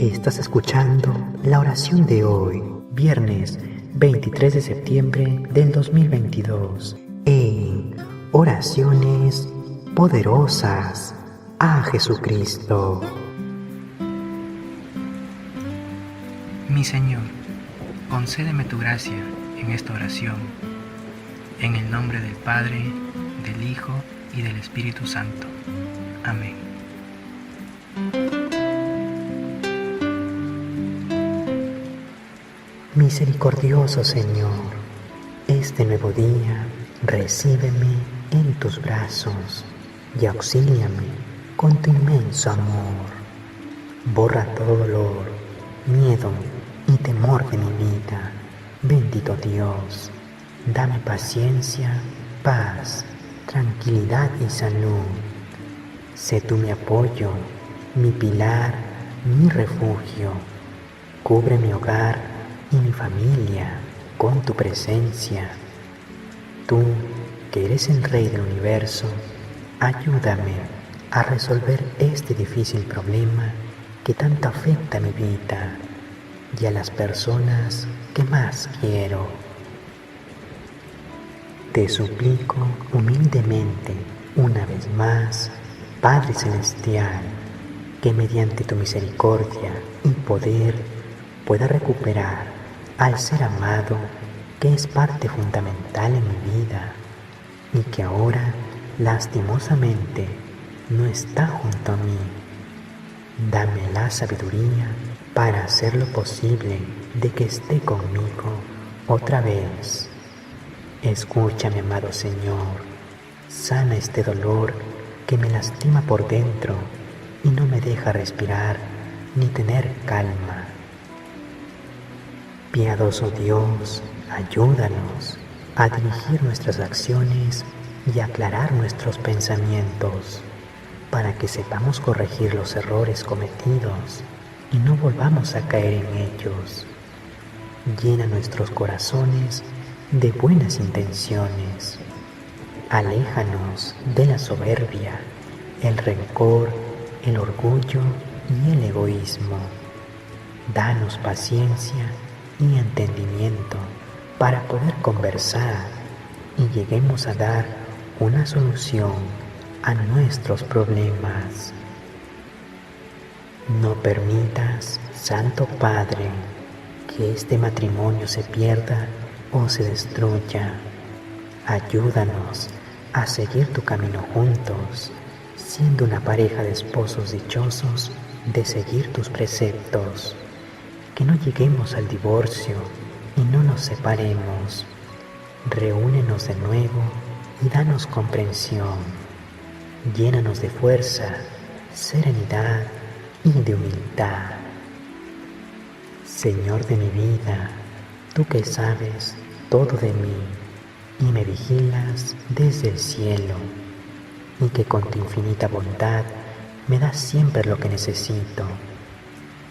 Estás escuchando la oración de hoy, viernes 23 de septiembre del 2022, en Oraciones Poderosas a Jesucristo. Mi Señor, concédeme tu gracia en esta oración, en el nombre del Padre, del Hijo y del Espíritu Santo. Amén. Misericordioso Señor, este nuevo día recíbeme en tus brazos y auxíliame con tu inmenso amor. Borra todo dolor, miedo y temor de mi vida. Bendito Dios, dame paciencia, paz, tranquilidad y salud. Sé tú mi apoyo, mi pilar, mi refugio. Cubre mi hogar y mi familia con tu presencia. Tú, que eres el Rey del universo, ayúdame a resolver este difícil problema que tanto afecta a mi vida y a las personas que más quiero. Te suplico humildemente una vez más, Padre Celestial, que mediante tu misericordia y poder pueda recuperar al ser amado que es parte fundamental en mi vida y que ahora lastimosamente no está junto a mí. Dame la sabiduría para hacer lo posible de que esté conmigo otra vez. Escúchame, amado Señor, sana este dolor que me lastima por dentro y no me deja respirar ni tener calma. Piadoso Dios, ayúdanos a dirigir nuestras acciones y aclarar nuestros pensamientos para que sepamos corregir los errores cometidos y no volvamos a caer en ellos. Llena nuestros corazones de buenas intenciones. Aléjanos de la soberbia, el rencor, el orgullo y el egoísmo. Danos paciencia y entendimiento para poder conversar y lleguemos a dar una solución a nuestros problemas. No permitas, Santo Padre, que este matrimonio se pierda o se destruya. Ayúdanos a seguir tu camino juntos, siendo una pareja de esposos dichosos de seguir tus preceptos. Que no lleguemos al divorcio y no nos separemos. Reúnenos de nuevo y danos comprensión. Llénanos de fuerza, serenidad y de humildad. Señor de mi vida, tú que sabes todo de mí y me vigilas desde el cielo, y que con tu infinita bondad me das siempre lo que necesito.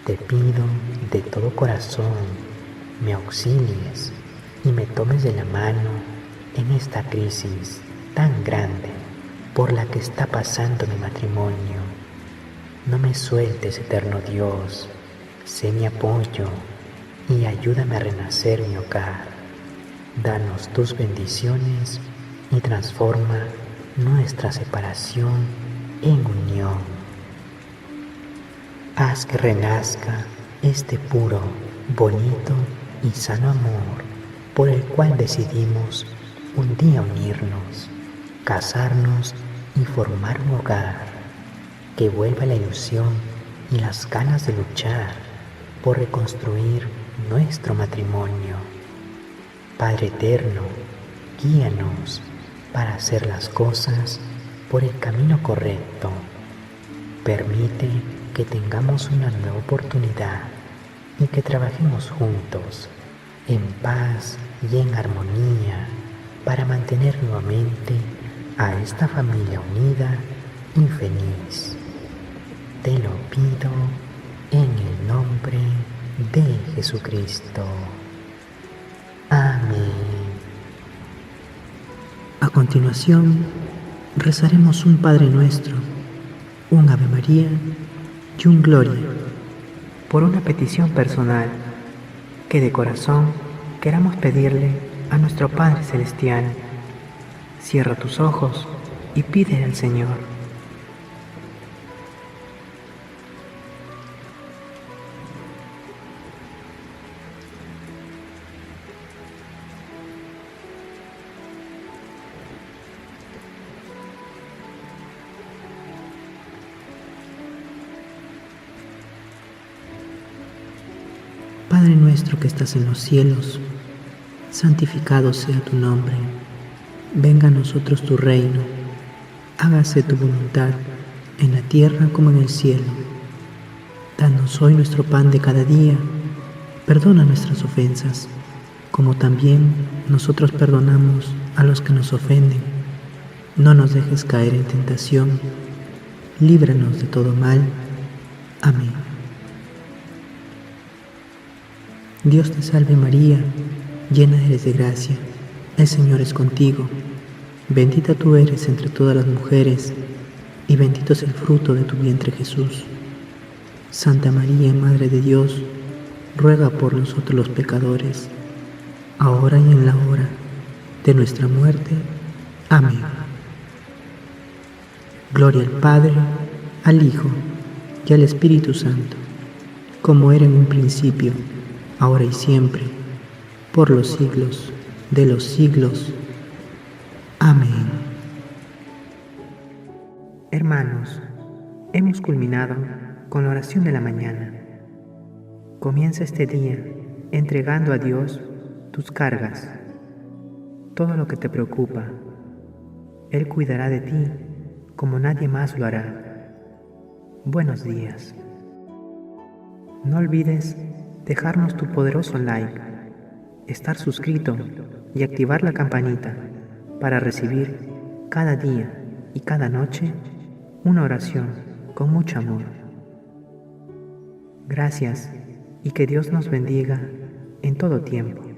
Te pido de todo corazón me auxilies y me tomes de la mano en esta crisis tan grande por la que está pasando mi matrimonio. No me sueltes, eterno Dios, sé mi apoyo y ayúdame a renacer mi hogar. Danos tus bendiciones y transforma nuestra separación en unión. Haz que renazca este puro, bonito y sano amor por el cual decidimos un día unirnos, casarnos y formar un hogar. Que vuelva la ilusión y las ganas de luchar por reconstruir nuestro matrimonio. Padre eterno, guíanos para hacer las cosas por el camino correcto. Permite que tengamos una nueva oportunidad y que trabajemos juntos, en paz y en armonía, para mantener nuevamente a esta familia unida y feliz. Te lo pido en el nombre de Jesucristo. Amén. A continuación, rezaremos un Padre Nuestro, un Ave María y un Gloria, por una petición personal que de corazón queramos pedirle a nuestro Padre Celestial. Cierra tus ojos y pídele al Señor. Padre nuestro que estás en los cielos, santificado sea tu nombre. Venga a nosotros tu reino. Hágase tu voluntad en la tierra como en el cielo. Danos hoy nuestro pan de cada día. Perdona nuestras ofensas, como también nosotros perdonamos a los que nos ofenden. No nos dejes caer en tentación. Líbranos de todo mal. Amén. Dios te salve María, llena eres de gracia, el Señor es contigo. Bendita tú eres entre todas las mujeres, y bendito es el fruto de tu vientre Jesús. Santa María, Madre de Dios, ruega por nosotros los pecadores, ahora y en la hora de nuestra muerte. Amén. Gloria al Padre, al Hijo y al Espíritu Santo, como era en un principio, ahora y siempre, por los siglos de los siglos. Amén. Hermanos, hemos culminado con la oración de la mañana. Comienza este día entregando a Dios tus cargas, todo lo que te preocupa. Él cuidará de ti como nadie más lo hará. Buenos días. No olvides dejarnos tu poderoso like, estar suscrito y activar la campanita para recibir cada día y cada noche una oración con mucho amor. Gracias y que Dios nos bendiga en todo tiempo.